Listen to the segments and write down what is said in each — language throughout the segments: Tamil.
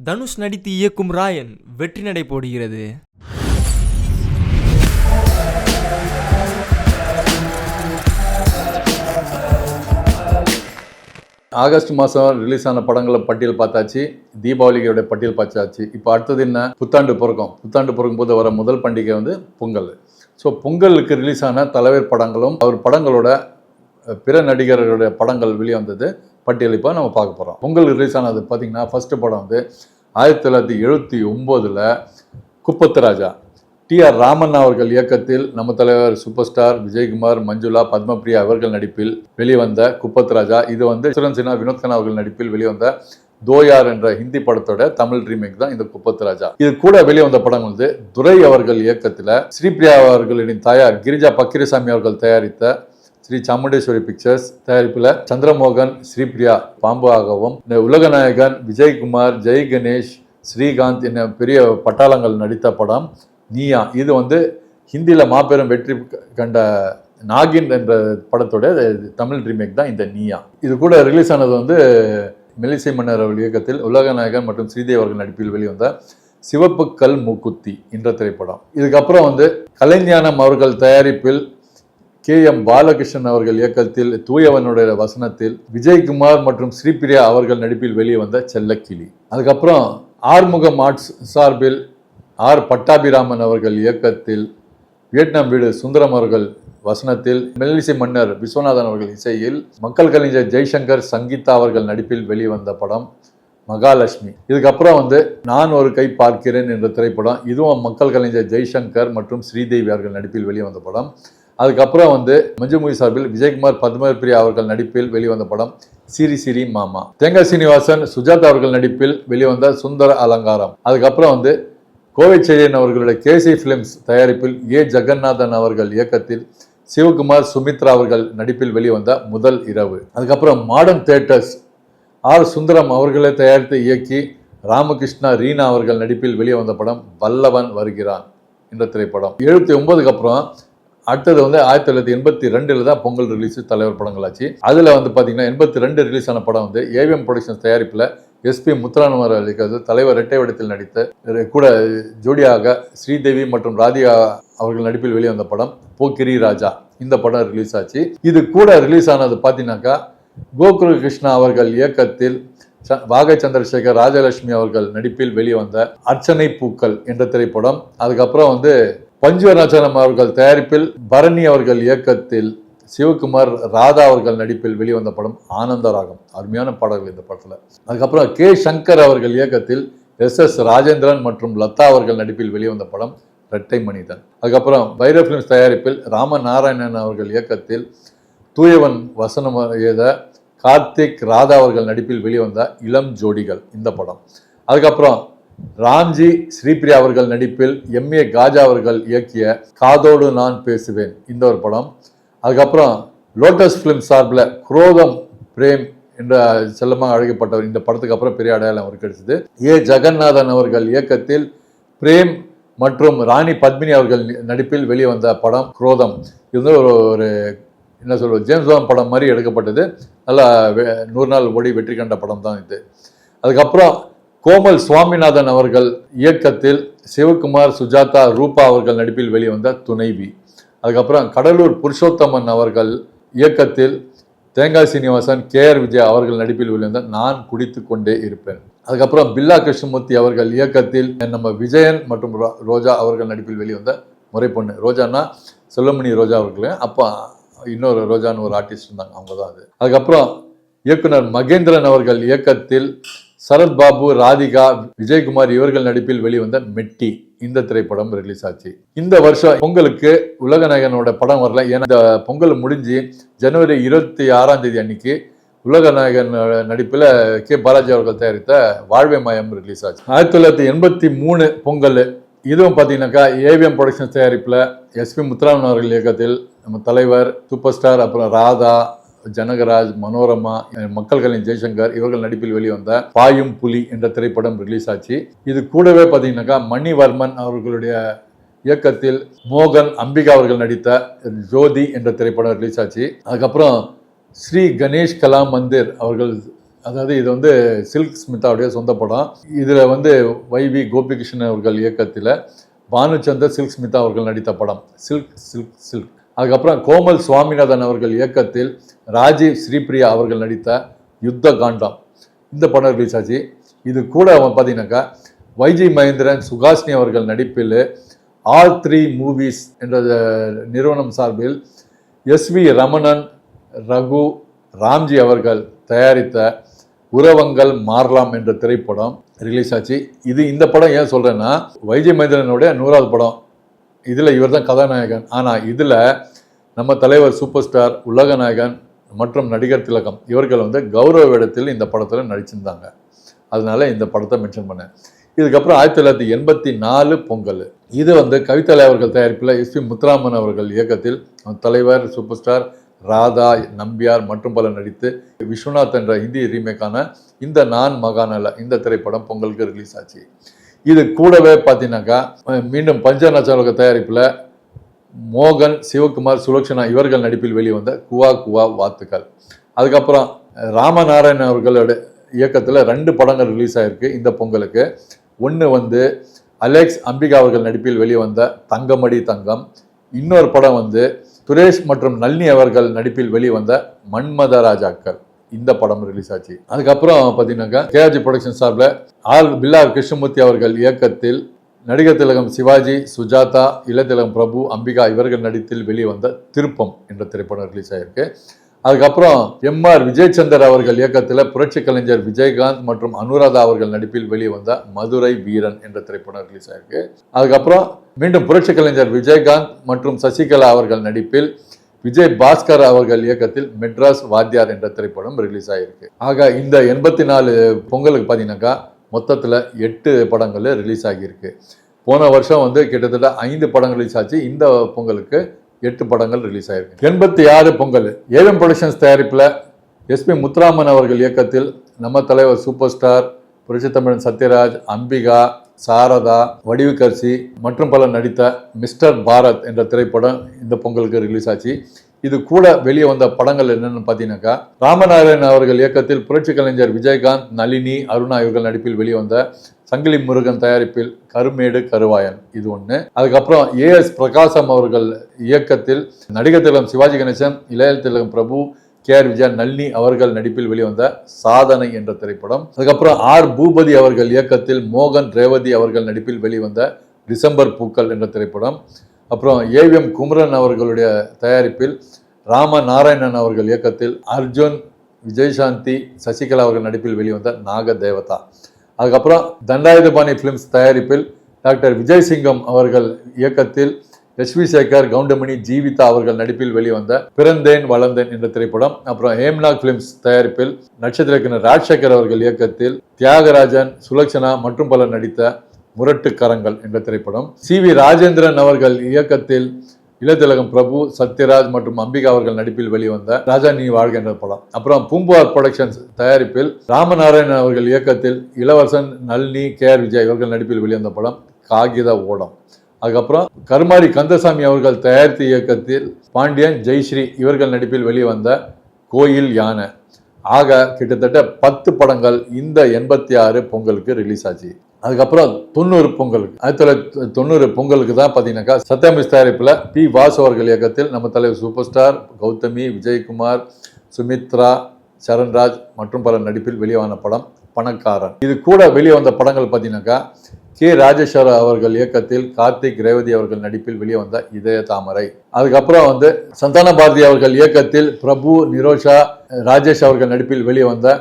தனுஷ் நடித்து இயக்கும் ராயன் வெற்றி நடை போடுகிறது. ஆகஸ்ட் மாதம் ரிலீஸ் ஆன படங்களை பட்டியல் பார்த்தாச்சு, தீபாவளியோட பட்டியல் பார்த்தாச்சு. இப்போ அடுத்தது என்ன? புத்தாண்டு பிறக்கும் போது வர முதல் பண்டிகை வந்து பொங்கல். ஸோ பொங்கலுக்கு ரிலீஸ் ஆன தலைவர் படங்களும் அவர் படங்களோட பிற நடிகர்களுடைய படங்கள் வெளியே வந்தது பட்டியல் இப்போ நம்ம பார்க்க போகிறோம். பொங்கல் ரிலீஸ் ஆனது பார்த்திங்கன்னா ஃபஸ்ட்டு படம் வந்து 1979 குப்பத்து ராஜா. டி.ஆர். ராமன் அவர்கள் இயக்கத்தில் நம்ம தலைவர் சூப்பர் ஸ்டார் விஜயகுமார், மஞ்சுளா, பத்மபிரியா அவர்கள் நடிப்பில் வெளிவந்த குப்பத்து ராஜா. இது வந்து யஷ்வந்த் சின்ஹா, வினோத் கண்ணா அவர்கள் நடிப்பில் வெளிவந்த தோயார் என்ற ஹிந்தி படத்தோட தமிழ் ரீமேக் தான் இந்த குப்பத்து ராஜா. இது கூட வெளிவந்த படம் வந்து துரை அவர்கள் இயக்கத்தில் ஸ்ரீபிரியா அவர்களின் தாயார் கிரிஜா பக்கிரிசாமி அவர்கள் தயாரித்த ஸ்ரீ சாமுண்டேஸ்வரி பிக்சர்ஸ் தயாரிப்பில் சந்திரமோகன், ஸ்ரீபிரியா பாம்புவாகவும், உலகநாயகன் விஜயகுமார், ஜெய் கணேஷ், ஸ்ரீகாந்த் என்ன பெரிய பட்டாளங்கள் நடித்த படம் நீயா. இது வந்து ஹிந்தியில் மாபெரும் வெற்றி கண்ட நாகின் என்ற படத்தோட தமிழ் ரீமேக் தான் இந்த நீயா. இது கூட ரிலீஸ் ஆனது வந்து மெல்லிசை மன்னர் அவர்கள் இயக்கத்தில் உலகநாயகன் மற்றும் ஸ்ரீதேவி அவர்கள் நடிப்பில் வெளிவந்த சிவப்பு கல் மூக்குத்தி என்ற திரைப்படம். இதுக்கப்புறம் வந்து கலைஞானம் அவர்கள் தயாரிப்பில் K.M. பாலகிருஷ்ணன் அவர்கள் இயக்கத்தில் தூயவனுடைய வசனத்தில் விஜயகுமார் மற்றும் ஸ்ரீபிரியா அவர்கள் நடிப்பில் வெளியே வந்த செல்லக்கிளி. அதுக்கப்புறம் ஆறுமுகம் ஆர்ட்ஸ் சார்பில் ஆர் பட்டாபிராமன் அவர்கள் இயக்கத்தில் வியட்நாம் வீடு சுந்தரம் அவர்கள் வசனத்தில் மெல்லிசை மன்னர் விஸ்வநாதன் அவர்கள் இசையில் மக்கள் கலைஞர் ஜெய்சங்கர், சங்கீதா அவர்கள் நடிப்பில் வெளிவந்த படம் மகாலட்சுமி. இதுக்கப்புறம் வந்து நான் ஒரு கை பார்க்கிறேன் என்ற திரைப்படம். இதுவும் மக்கள் கலைஞர் ஜெய்சங்கர் மற்றும் ஸ்ரீதேவி அவர்கள் நடிப்பில் வெளிவந்த படம். அதுக்கப்புறம் வந்து மஞ்சுமூவி சார்பில் விஜயகுமார், பத்மபிரியா அவர்கள் நடிப்பில் வெளிவந்த படம் சிரி சிரி மாமா. தேங்காய் சீனிவாசன், சுஜாதா அவர்கள் நடிப்பில் வெளிவந்த சுந்தர அலங்காரம். அதுக்கப்புறம் வந்து கோவை செழியன் அவர்களுடைய கேசி பிலிம்ஸ் தயாரிப்பில் ஏ ஜெகநாதன் அவர்கள் இயக்கத்தில் சிவகுமார், சுமித்ரா அவர்கள் நடிப்பில் வெளிவந்த முதல் இரவு. அதுக்கப்புறம் மாடர்ன் தியேட்டர்ஸ் ஆர் சுந்தரம் அவர்களை தயாரித்து இயக்கி ராமகிருஷ்ணா, ரீனா அவர்கள் நடிப்பில் வெளியே வந்த படம் வல்லவன் வருகிறான் என்ற திரைப்படம். 79க்கு அப்புறம் அடுத்தது வந்து 1982 தான் பொங்கல் ரிலீஸ் தலைவர் படங்களாச்சு. அதில் வந்து பார்த்தீங்கன்னா 82 ரிலீஸ் ஆன படம் வந்து ஏவிஎம் ப்ரொடக்ஷன்ஸ் தயாரிப்பில் எஸ்பி முத்துராமன் அளிக்கிறது தலைவர் இரட்டை வடித்தில் நடித்த கூட ஜோடியாக ஸ்ரீதேவி மற்றும் ராதிகா அவர்கள் நடிப்பில் வெளிவந்த படம் போக்கிரி ராஜா. இந்த படம் ரிலீஸ் ஆச்சு. இது கூட ரிலீஸ் ஆனது பார்த்தீங்கன்னாக்கா கோகுல கிருஷ்ணா அவர்கள் இயக்கத்தில் வாகை சந்திரசேகர், ராஜலட்சுமி அவர்கள் நடிப்பில் வெளிவந்த அர்ச்சனை பூக்கள் என்ற திரைப்படம். அதுக்கப்புறம் வந்து பஞ்சுவராஜனம் அவர்கள் தயாரிப்பில் பரணி அவர்கள் இயக்கத்தில் சிவகுமார், ராதா அவர்கள் நடிப்பில் வெளிவந்த படம் ஆனந்தராகம். அருமையான பாடல்கள் இந்த படத்தில். அதுக்கப்புறம் கே. சங்கர் அவர்கள் இயக்கத்தில் எஸ். ராஜேந்திரன் மற்றும் லதா அவர்கள் நடிப்பில் வெளிவந்த படம் இரட்டை மனிதன். அதுக்கப்புறம் பைரவ பிலிம்ஸ் தயாரிப்பில் ராமநாராயணன் அவர்கள் இயக்கத்தில் தூயவன் வசனம் எழுத கார்த்திக், ராதா அவர்கள் நடிப்பில் வெளிவந்த இளம் ஜோடிகள் இந்த படம். அதுக்கப்புறம் ராம்ஜி, ஸ்ரீபிரியா அவர்கள் நடிப்பில் M.A. காஜா அவர்கள் இயக்கிய காதோடு நான் பேசுவேன் இந்த ஒரு படம். அதுக்கப்புறம் லோட்டஸ் பிலிம் சார்பில் குரோதம் பிரேம் என்ற செல்லமாக அழைக்கப்பட்டவர் இந்த படத்துக்கு அப்புறம் பெரிய அடையாளம் அவர் கிடைச்சது. ஏ. ஜெகநாதன் அவர்கள் இயக்கத்தில் பிரேம் மற்றும் ராணி பத்மினி அவர்கள் நடிப்பில் வெளிவந்த படம் குரோதம். இது வந்து ஒரு என்ன சொல்வது, ஜேம்ஸ் பாண்ட் படம் மாதிரி எடுக்கப்பட்டது. நல்லா 100 நாள் ஓடி வெற்றி கண்ட படம் தான் இது. அதுக்கப்புறம் கோமல் சுவாமிநாதன் அவர்கள் இயக்கத்தில் சிவகுமார், சுஜாதா, ரூபா அவர்கள் நடிப்பில் வெளிவந்த துணைவி. அதுக்கப்புறம் கடலூர் புருஷோத்தமன் அவர்கள் இயக்கத்தில் தேங்காய் சீனிவாசன், K.R. விஜயா அவர்கள் நடிப்பில் வெளிவந்த நான் குடித்து கொண்டே இருப்பேன். அதுக்கப்புறம் பில்லா கிருஷ்ணமூர்த்தி அவர்கள் இயக்கத்தில் நம்ம விஜயன் மற்றும் ரோஜா அவர்கள் நடிப்பில் வெளிவந்த முறை பொண்ணு. ரோஜானா செல்லமணி ரோஜா அவர்கள், அப்போ இன்னொரு ரோஜான்னு ஒரு ஆர்டிஸ்ட் இருந்தாங்க, அவங்க தான் அது. அதுக்கப்புறம் இயக்குனர் மகேந்திரன் அவர்கள் இயக்கத்தில் சரத்பாபு, ராதிகா, விஜயகுமார் இவர்கள் நடிப்பில் வெளிவந்த மெட்டி இந்த திரைப்படம் ரிலீஸ் ஆச்சு. இந்த வருஷம் பொங்கலுக்கு உலகநாயகனோட படம் வரல. ஏன்னா இந்த பொங்கல் முடிஞ்சு ஜனவரி 26 அன்னைக்கு உலகநாயகன் நடிப்பில் K. பாலாஜி அவர்கள் தயாரித்த வாழ்வே மாயம் ரிலீஸ் ஆச்சு. 1983 பொங்கல். இதுவும் பார்த்தீங்கன்னாக்கா ஏவிஎம் ப்ரொடக்ஷன்ஸ் தயாரிப்பில் எஸ்பி முத்துராமன் அவர்கள் இயக்கத்தில் நம்ம தலைவர் சூப்பர் ஸ்டார், அப்புறம் ராதா, ஜனகராஜ், மனோரமா, மக்கள் கலைஞர் ஜெய்சங்கர் இவர்கள் நடிப்பில் வெளிவந்த பாயும் புலி என்ற திரைப்படம் ரிலீஸ் ஆச்சு. இது கூடவே பார்த்தீங்கன்னாக்கா மணிவர்மன் அவர்களுடைய இயக்கத்தில் மோகன், அம்பிகா அவர்கள் நடித்த ஜோதி என்ற திரைப்படம் ரிலீஸ் ஆச்சு. அதுக்கப்புறம் ஸ்ரீ கணேஷ் கலா மந்திர் அவர்கள் அதாவது இது வந்து சில்க் ஸ்மிதாவுடைய சொந்த படம். இதில் வந்து வைவி கோபிகிருஷ்ணன் அவர்கள் இயக்கத்தில் பானுச்சந்தர் சில்க் ஸ்மிதா அவர்கள் நடித்த படம் சில்க் சில்க் சில்க். அதுக்கப்புறம் கோமல் சுவாமிநாதன் அவர்கள் இயக்கத்தில் ராஜீவ் ஸ்ரீபிரியா அவர்கள் நடித்த யுத்த காண்டம், இந்த படம் ரிலீஸ் ஆச்சு. இது கூட பார்த்தீங்கன்னாக்கா வைஜி மகேந்திரன், சுகாசினி அவர்கள் நடிப்பில் R3 மூவிஸ் என்ற நிறுவனம் சார்பில் SV ரமணன், ரகு, ராம்ஜி அவர்கள் தயாரித்த உறவங்கள் மாறலாம் என்ற திரைப்படம் ரிலீஸ் ஆச்சு. இந்த படம் ஏன் சொல்கிறேன்னா, வைஜி மகேந்திரனுடைய 100வது படம். இதில் இவர் தான் கதாநாயகன். ஆனால் இதில் நம்ம தலைவர் சூப்பர் ஸ்டார், உலக நாயகன் மற்றும் நடிகர் திலகம் இவர்கள் வந்து கௌரவ வேடத்தில் இந்த படத்தில் நடிச்சிருந்தாங்க. அதனால இந்த படத்தை மென்ஷன் பண்ணேன். இதுக்கப்புறம் 1984 பொங்கல். இது வந்து கவிதா அவர்கள் தயாரிப்பில் SP முத்துராமன் அவர்கள் இயக்கத்தில் தலைவர், சூப்பர் ஸ்டார், ராதா, நம்பியார் மற்றும் பலர் நடித்து விஸ்வநாத் என்ற ஹிந்தி ரீமேக்கான இந்த நான் மகாநல இந்த திரைப்படம் பொங்கலுக்கு ரிலீஸ் ஆச்சு. இது கூடவே பார்த்தீங்கன்னாக்கா மீண்டும் பஞ்சநட்சத்திர தயாரிப்பில் மோகன், சிவகுமார், சுலக்ஷனா இவர்கள் நடிப்பில் வெளிவந்த குவா குவா வாத்துக்கள். அதுக்கப்புறம் ராமநாராயணன் அவர்களோட இயக்கத்தில் 2 படங்கள் ரிலீஸ் ஆகிருக்கு இந்த பொங்கலுக்கு. ஒன்று வந்து அலெக்ஸ் அம்பிகா அவர்கள் நடிப்பில் வெளிவந்த தங்கமடி தங்கம். இன்னொரு படம் வந்து சுரேஷ் மற்றும் நளினி அவர்கள் நடிப்பில் வெளிவந்த மன்மத ராஜாக்கள், இந்த படம் ரிலீஸ் ஆச்சு. அதுக்கப்புறம் பார்த்தீங்கன்னாக்கா KRG ப்ரொடக்ஷன் சார்பில் பில்லார் கிருஷ்ணமூர்த்தி அவர்கள் இயக்கத்தில் நடிகர் திலகம் சிவாஜி, சுஜாதா, இளத்திலகம் பிரபு, அம்பிகா இவர்கள் நடித்தில் வெளிவந்த திருப்பம் என்ற திரைப்படம் ரிலீஸ் ஆகிருக்கு. அதுக்கப்புறம் MR விஜயச்சந்தர் அவர்கள் இயக்கத்தில் புரட்சி கலைஞர் விஜயகாந்த் மற்றும் அனுராதா அவர்கள் நடிப்பில் வெளிவந்த மதுரை வீரன் என்ற திரைப்படம் ரிலீஸ் ஆகிருக்கு. அதுக்கப்புறம் மீண்டும் புரட்சி கலைஞர் விஜயகாந்த் மற்றும் சசிகலா அவர்கள் நடிப்பில் விஜய் பாஸ்கர் அவர்கள் இயக்கத்தில் மெட்ராஸ் வாத்தியார் என்ற திரைப்படம் ரிலீஸ் ஆகிருக்கு. ஆக இந்த 84 பொங்கலுக்கு பார்த்தீங்கன்னாக்கா மொத்தத்தில் 8 படங்கள் ரிலீஸ் ஆகியிருக்கு. போன வருஷம் வந்து கிட்டத்தட்ட 5 படங்கள் ரிலீஸ் ஆச்சு. இந்த பொங்கலுக்கு 8 படங்கள் ரிலீஸ் ஆகிருக்கு. 86 பொங்கல். ஏவிஎம் ப்ரொடக்ஷன்ஸ் தயாரிப்பில் SP முத்துராமன் அவர்கள் இயக்கத்தில் நம்ம தலைவர் சூப்பர் ஸ்டார், புரட்சி தமிழன் சத்யராஜ், அம்பிகா, சாரதா, வடிவுக்கரசி மற்றும் பலர் நடித்த மிஸ்டர் பாரத் என்ற திரைப்படம் இந்த பொங்கலுக்கு ரிலீஸ் ஆச்சு. இது கூட வெளியே வந்த படங்கள் என்னென்னு பார்த்தீங்கன்னாக்கா ராமநாராயணன் அவர்கள் இயக்கத்தில் புரட்சி கலைஞர் விஜயகாந்த், நளினி, அருணா இவர்கள் நடிப்பில் வெளிவந்த சங்கிலி முருகன் தயாரிப்பில் கருமேடு கருவாயன், இது ஒன்று. அதுக்கப்புறம் AS பிரகாசம் அவர்கள் இயக்கத்தில் நடிகர் திலகம் சிவாஜி கணேசன், இளைய திலகம் பிரபு, KR விஜயா, நளினி அவர்கள் நடிப்பில் வெளிவந்த சாதனை என்ற திரைப்படம். அதுக்கப்புறம் R பூபதி அவர்கள் இயக்கத்தில் மோகன், ரேவதி அவர்கள் நடிப்பில் வெளிவந்த டிசம்பர் பூக்கள் என்ற திரைப்படம். அப்புறம் AVM குமரன் அவர்களுடைய தயாரிப்பில் ராமநாராயணன் அவர்கள் இயக்கத்தில் அர்ஜுன், விஜயசாந்தி, சசிகலா அவர்கள் நடிப்பில் வெளிவந்த நாக தேவதா. அதுக்கப்புறம் தண்டாயுதபாணி ஃபிலிம்ஸ் தயாரிப்பில் டாக்டர் விஜய் சிங்கம் அவர்கள் இயக்கத்தில் SV சேகர், கவுண்டமணி, ஜீவிதா அவர்கள் நடிப்பில் வெளிவந்த பிறந்தேன் வளர்ந்தேன் என்ற திரைப்படம். அப்புறம் ஹேம்நாக் ஃபிலிம்ஸ் தயாரிப்பில் நட்சத்திர இயக்குனர் ராஜசேகர் அவர்கள் இயக்கத்தில் தியாகராஜன், சுலக்ஷனா மற்றும் பலர் நடித்த முரட்டு கரங்கள் என்ற திரைப்படம். CV ராஜேந்திரன் அவர்கள் இயக்கத்தில் இளத்திலகம் பிரபு, சத்யராஜ் மற்றும் அம்பிகா அவர்கள் நடிப்பில் வெளிவந்த ராஜா நீ வாழ்க என்ற படம். அப்புறம் பூம்புகார் ப்ரொடக்ஷன்ஸ் தயாரிப்பில் ராமநாராயணன் அவர்கள் இயக்கத்தில் இளவரசன், நளினி, KR விஜயா இவர்கள் நடிப்பில் வெளிவந்த படம் காகித ஓடம். அதுக்கப்புறம் கருமாரி கந்தசாமி அவர்கள் தயாரித்த இயக்கத்தில் பாண்டியன், ஜெய்ஸ்ரீ இவர்கள் நடிப்பில் வெளிவந்த கோயில் யானை. ஆக கிட்டத்தட்ட 10 படங்கள் இந்த 86 பொங்கலுக்கு ரிலீஸ் ஆச்சு. அதுக்கப்புறம் 90 பொங்கலுக்கு 1990 பொங்கலுக்கு தான் பார்த்தீங்கன்னாக்கா சத்யமிஸ் தயாரிப்பில் P வாசு அவர்கள் இயக்கத்தில் நம்ம தலைவர் சூப்பர் ஸ்டார், கௌதமி, விஜயகுமார், சுமித்ரா, சரண்ராஜ் மற்றும் பலர் நடிப்பில் வெளியான படம் பணக்காரன். இது கூட வெளியே வந்த படங்கள் பார்த்தீங்கன்னாக்கா K ராஜேஸ்வர் அவர்கள் இயக்கத்தில் கார்த்திக், ரேவதி அவர்கள் நடிப்பில் வெளியே வந்த இதய தாமரை. அதுக்கப்புறம் வந்து சந்தான பாரதி அவர்கள் இயக்கத்தில் பிரபு, நிரோஷா, ராஜேஷ் அவர்கள் நடிப்பில் வெளியே வந்த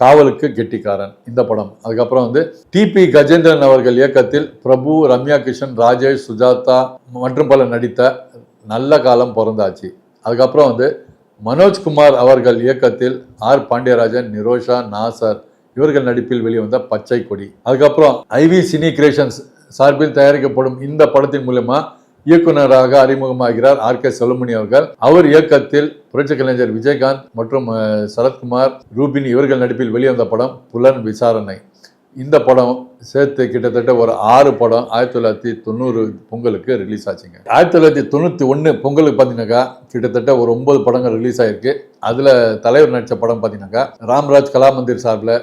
காவலுக்கு கெட்டிக்காரன், இந்த படம். அதுக்கப்புறம் வந்து TP கஜேந்திரன் அவர்கள் இயக்கத்தில் பிரபு, ரம்யா கிருஷ்ணன், ராஜேஷ், சுஜாதா மற்றும் பலர் நடித்த நல்ல காலம் பிறந்தாச்சு. அதுக்கப்புறம் வந்து மனோஜ்குமார் அவர்கள் இயக்கத்தில் R பாண்டியராஜன், நிரோஷா, நாசர் இவர்கள் நடிப்பில் வெளிவந்த பச்சை கொடி. அதுக்கப்புறம் IV சினி கிரியேஷன்ஸ் சார்பில் தயாரிக்கப்படும் இந்த படத்தின் மூலமா இயக்குநராக அறிமுகமாகிறார் RK செல்வமணி அவர்கள். அவர் இயக்கத்தில் புரட்சி கலைஞர் விஜயகாந்த் மற்றும் சரத்குமார், ரூபின் இவர்கள் நடிப்பில் வெளிவந்த படம் புலன் விசாரணை. இந்த படம் சேர்த்து கிட்டத்தட்ட ஒரு 6 படம் 1990 பொங்கலுக்கு ரிலீஸ் ஆச்சுங்க. 1991 பொங்கலுக்கு பார்த்தீங்கன்னாக்கா கிட்டத்தட்ட ஒரு 9 படங்கள் ரிலீஸ் ஆயிருக்கு. அதில் தலைவர் நடித்த படம் பார்த்தீங்கன்னாக்கா ராம்ராஜ் கலாமந்திர் சார்பில்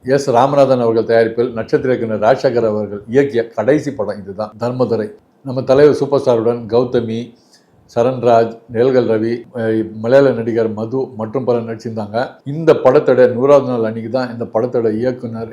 எஸ் ராமநாதன் அவர்கள் தயாரிப்பில் நட்சத்திர இயக்குனர் ராஜசேகர் அவர்கள் இயக்கிய கடைசி படம் இதுதான், தர்மதுரை. நம்ம தலைவர் சூப்பர் ஸ்டாருடன் கௌதமி, சரண்ராஜ், நெல்கல் ரவி, மலையாள நடிகர் மது மற்றும் பலர் நடிச்சிருந்தாங்க. இந்த படத்தோட 100வது நாள் அன்னைக்கு தான் இந்த படத்தோட இயக்குனர்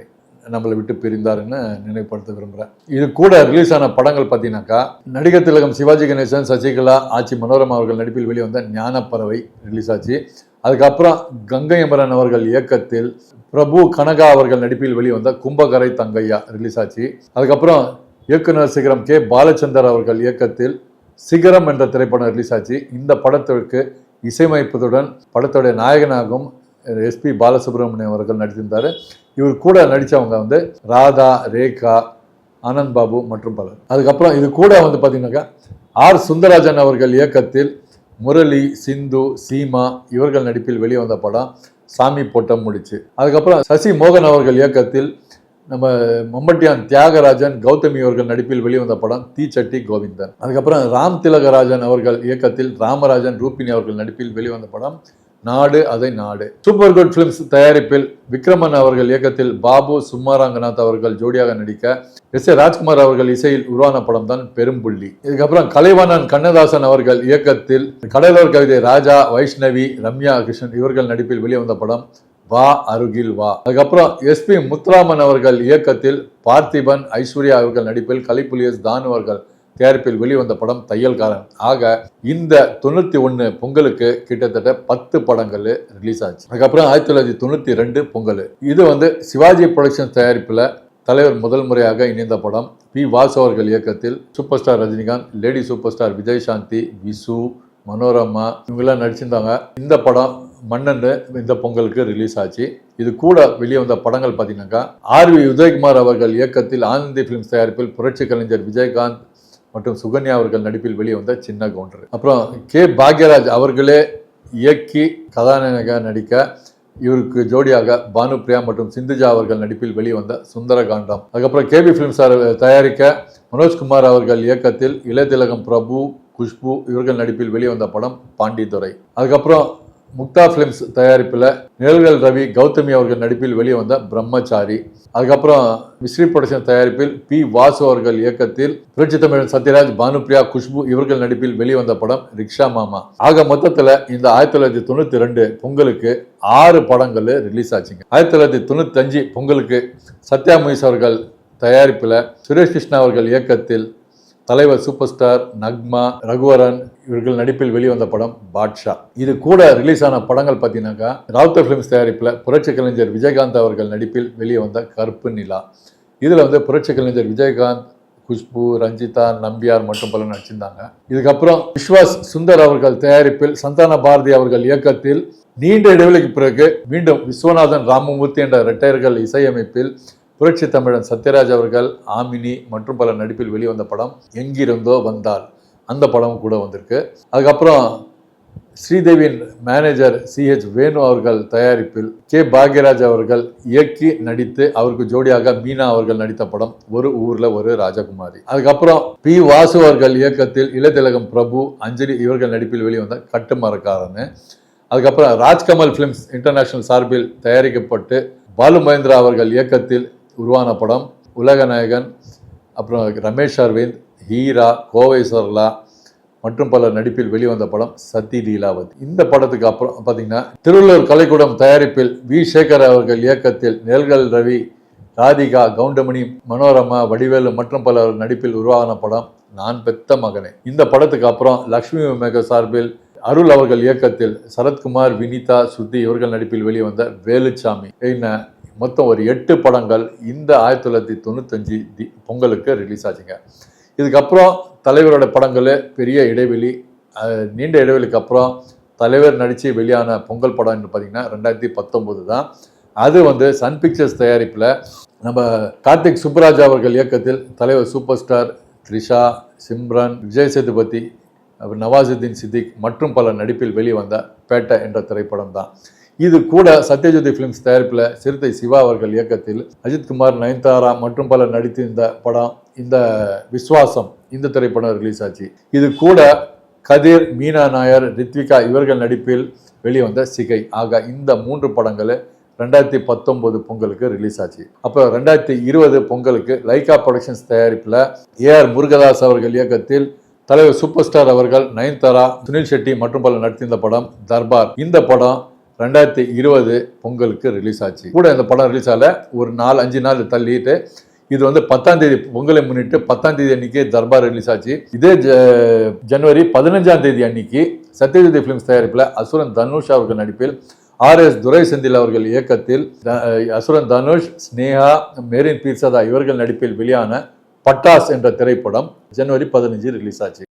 நம்மளை விட்டு பிரிந்தாருன்னு நினைவுபடுத்த விரும்புகிறேன். இது கூட ரிலீஸ் ஆன படங்கள் பார்த்தீங்கன்னாக்கா நடிகர் திலகம் சிவாஜி கணேசன், சசிகலா, ஆச்சி மனோரமா அவர்கள் நடிப்பில் வெளிவந்த ஞானப்பறவை ரிலீஸ் ஆச்சு. அதுக்கப்புறம் கங்கை அமரன் அவர்கள் இயக்கத்தில் பிரபு கனகா அவர்கள் நடிப்பில் வெளிவந்த கும்பகரை தங்கையா ரிலீஸ் ஆச்சு. அதுக்கப்புறம் இயக்குனர் சிகரம் கே பாலச்சந்தர் அவர்கள் இயக்கத்தில் சிகரம் என்ற திரைப்படம் ரிலீஸ் ஆச்சு. இந்த படத்திற்கு இசையமைப்பதுடன் படத்துடைய நாயகனாகவும் எஸ்பி பாலசுப்ரமணியம் அவர்கள் நடித்திருந்தார். இவர் கூட நடித்தவங்க ராதா, ரேகா, ஆனந்த் பாபு மற்றும் பலர். அதுக்கப்புறம் இது கூட பார்த்தீங்கன்னாக்கா ஆர் சுந்தரராஜன் அவர்கள் இயக்கத்தில் முரளி, சிந்து, சீமா இவர்கள் நடிப்பில் வெளிவந்த படம் சாமி போட்டம் முடிச்சு. அதுக்கப்புறம் சசி மோகன் அவர்கள் இயக்கத்தில் நம்ம மம்பட்டியான் தியாகராஜன், கௌதமி அவர்கள் நடிப்பில் வெளிவந்த படம் தீச்சட்டி கோவிந்தன். அதுக்கப்புறம் ராம் திலகராஜன் அவர்கள் இயக்கத்தில் ராமராஜன், ரூபினி அவர்கள் நடிப்பில் வெளிவந்த படம் நாடு அதை நாடு. சூப்பர் குட் பிலிம்ஸ் தயாரிப்பில் விக்ரமன் அவர்கள் இயக்கத்தில் பாபு, சும்மாரங்கநாத் அவர்கள் ஜோடியாக நடிக்க எஸ் ஏ ராஜ்குமார் அவர்கள் இசையில் உருவான படம் தான் பெரும்புள்ளி. இதுக்கப்புறம் கலைவாணன் கண்ணதாசன் அவர்கள் இயக்கத்தில் கடலோர் கவிதை ராஜா, வைஷ்ணவி, ரம்யா கிருஷ்ணன் இவர்கள் நடிப்பில் வெளிவந்த படம் வா அருகில் வா. அதுக்கப்புறம் எஸ்பி முத்துராமன் அவர்கள் இயக்கத்தில் பார்த்திபன், ஐஸ்வர்யா அவர்கள் நடிப்பில் கலைப்புலியஸ் தானு அவர்கள் தயாரிப்பில் வெளிவந்த படம் தையல்காரன். ஆக இந்த 91 பொங்கலுக்கு கிட்டத்தட்ட 10 படங்கள் ரிலீஸ் ஆச்சு. அதுக்கப்புறம் 1992 பொங்கல். இது சிவாஜி புரொடக்ஷன் தயாரிப்பில் தலைவர் முதல் முறையாக இணைந்த படம். பி வாசு அவர்கள் இயக்கத்தில் super star Rajinikanth, lady super star Vijay Shanti, Visu, Manorama இவங்கெல்லாம் நடிச்சிருந்தாங்க. இந்த படம் மன்னன் இந்த பொங்கலுக்கு ரிலீஸ் ஆச்சு. இது கூட வெளியே வந்த படங்கள் பார்த்தீங்கன்னாக்கா ஆர்வி உதயகுமார் அவர்கள் இயக்கத்தில் ஆனந்தி பிலிம்ஸ் தயாரிப்பில் புரட்சி கலைஞர் விஜயகாந்த் மற்றும் சுகன்யா அவர்கள் நடிப்பில் வெளிவந்த சின்ன கவுண்டர். அப்புறம் கே பாக்யராஜ் அவர்களே இயக்கி கதாநாயகனாக நடிக்க இவருக்கு ஜோடியாக பானுப்பிரியா மற்றும் சிந்துஜா அவர்கள் நடிப்பில் வெளிவந்த சுந்தரகாண்டம். அதுக்கப்புறம் கேபி பிலிம்ஸ் தயாரிக்க மனோஜ்குமார் அவர்கள் இயக்கத்தில் இளையதிலகம் பிரபு, குஷ்பு இவர்கள் நடிப்பில் வெளிவந்த படம் பாண்டித்துறை. அதுக்கப்புறம் முக்தா பிலிம்ஸ் தயாரிப்பில் நிழல்கள் ரவி, கௌதமி அவர்கள் நடிப்பில் வெளிவந்த பிரம்மச்சாரி. அதுக்கப்புறம் மிஸ்ரி புரொடக்ஷன் தயாரிப்பில் பி வாசு அவர்கள் இயக்கத்தில் புரட்சி தமிழன் சத்யராஜ், பானுப்பிரியா, குஷ்பு இவர்கள் நடிப்பில் வெளிவந்த படம் ரிக்ஷா மாமா. ஆக மொத்தத்தில் இந்த 1992 பொங்கலுக்கு 6 படங்கள் ரிலீஸ் ஆச்சுங்க. 1995 பொங்கலுக்கு சத்யா மூவிஸ் அவர்கள் தயாரிப்பில் சுரேஷ் கிருஷ்ணா அவர்கள் இயக்கத்தில் தலைவர் சூப்பர் ஸ்டார், நக்மா, ரகுவரன் இவர்கள் நடிப்பில் வெளிவந்த படம் பாட்ஷா. இது கூட ரிலீஸ் ஆன படங்கள் பார்த்தீங்கன்னாக்கா ராவுத்தர் ஃபிலிம்ஸ் தயாரிப்பில் புரட்சி கலைஞர் விஜயகாந்த் அவர்கள் நடிப்பில் வெளியே வந்த கருப்பு நிலா. இதில் புரட்சி கலைஞர் விஜயகாந்த், குஷ்பு, ரஞ்சிதா, நம்பியார் மற்றும் பலர் நடிச்சிருந்தாங்க. இதுக்கப்புறம் விஸ்வாஸ் சுந்தர் அவர்கள் தயாரிப்பில் சந்தான பாரதி அவர்கள் இயக்கத்தில் நீண்ட இடைவெளிக்கு பிறகு மீண்டும் விஸ்வநாதன், ராமமூர்த்தி என்ற இரட்டையர்கள் இசையமைப்பில் புரட்சி தமிழன் சத்யராஜ் அவர்கள், ஆமினி மற்றும் பல நடிப்பில் வெளிவந்த படம் எங்கிருந்தோ வந்தால், அந்த படம் கூட வந்திருக்கு. அதுக்கப்புறம் ஸ்ரீதேவியின் மேனேஜர் சிஹெச் வேணு அவர்கள் தயாரிப்பில் கே பாக்யராஜ் அவர்கள் இயக்கி நடித்து அவருக்கு ஜோடியாக மீனா அவர்கள் நடித்த படம் ஒரு ஊர்ல ஒரு ராஜகுமாரி. அதுக்கப்புறம் பி வாசு அவர்கள் இயக்கத்தில் இளையதிலகம் பிரபு, அஞ்சலி இவர்கள் நடிப்பில் வெளிவந்த கட்டுமரக்காரன். அதுக்கப்புறம் ராஜ்கமல் பிலிம்ஸ் இன்டர்நேஷனல் சார்பில் தயாரிக்கப்பட்டு பாலு மகேந்திரா அவர்கள் இயக்கத்தில் உருவான படம் உலகநாயகன். அப்புறம் ரமேஷ் அரவிந்த், ஹீரா, கோவை சர்லா மற்றும் பலர் நடிப்பில் வெளிவந்த படம் சத்தி லீலாவதி. இந்த படத்துக்கு அப்புறம் பார்த்தீங்கன்னா திருவள்ளூர் கலைக்கூடம் தயாரிப்பில் வி சேகர் அவர்கள் இயக்கத்தில் நெல்கல் ரவி, ராதிகா, கவுண்டமணி, மனோரமா, வடிவேலு மற்றும் பலர் நடிப்பில் உருவான படம் நான் பெத்த மகனே. இந்த படத்துக்கு அப்புறம் லக்ஷ்மி மேக சார்பில் அருள் அவர்கள் இயக்கத்தில் சரத்குமார், வினிதா, சுத்தி இவர்கள் நடிப்பில் வெளிவந்த வேலுச்சாமி மொத்தம் ஒரு 8 படங்கள் இந்த 1995 பொங்கலுக்கு ரிலீஸ் ஆச்சுங்க. இதுக்கப்புறம் தலைவரோட படங்கள் பெரிய இடைவெளி, நீண்ட இடைவெளிக்கு அப்புறம் தலைவர் நடித்து வெளியான பொங்கல் படம்னு பார்த்தீங்கன்னா 2019 தான். அது சன் பிக்சர்ஸ் தயாரிப்பில் நம்ம கார்த்திக் சுப்புராஜ் அவர்கள் இயக்கத்தில் தலைவர் சூப்பர் ஸ்டார், த்ரிஷா, சிம்ரன், விஜய் சேதுபதி, நவாசுதீன் சித்திக் மற்றும் பல நடிப்பில் வெளிவந்த பேட்டை என்ற திரைப்படம் தான். இது கூட சத்யஜோதி பிலிம்ஸ் தயாரிப்பில் சிறுத்தை சிவா அவர்கள் இயக்கத்தில் அஜித்குமார், நயன்தாரா மற்றும் பலர் நடித்து இந்த படம், இந்த விஸ்வாசம் இந்த திரைப்படம் ரிலீஸ் ஆச்சு. இது கூட கதிர், மீனா நாயர், ரித்விகா இவர்கள் நடிப்பில் வெளிவந்த சிகை ஆக இந்த 3 படங்கள் 2019 பொங்கலுக்கு ரிலீஸ் ஆச்சு. அப்போ 2020 பொங்கலுக்கு லைகா ப்ரொடக்ஷன்ஸ் தயாரிப்பில் ஏஆர் முருகதாஸ் அவர்கள் இயக்கத்தில் தலைவர் சூப்பர் ஸ்டார் அவர்கள், நயன்தாரா, சுனில் ஷெட்டி மற்றும் பலர் நடித்திருந்த படம் தர்பார். இந்த படம் 2020 பொங்கலுக்கு ரிலீஸ் ஆச்சு. கூட இந்த படம் ரிலீஸ் ஆகல, ஒரு 4-5 நாள் தள்ளிட்டு இது வந்து 10ஆம் தேதி பொங்கலை முன்னிட்டு 10ஆம் தேதி அன்னைக்கு தர்பார் ரிலீஸ் ஆச்சு. இதே ஜனவரி 15ஆம் தேதி அன்னைக்கு சத்யஜோதி பிலிம்ஸ் தயாரிப்பில் அசுரன் தனுஷ் அவர்கள் நடிப்பில் RS துரை செந்தில் அவர்கள் இயக்கத்தில் அசுரன் தனுஷ், ஸ்னேகா, மேரின் பீர்சதா இவர்கள் நடிப்பில் வெளியான பட்டாஸ் என்ற திரைப்படம் ஜனவரி 15 ரிலீஸ் ஆச்சு.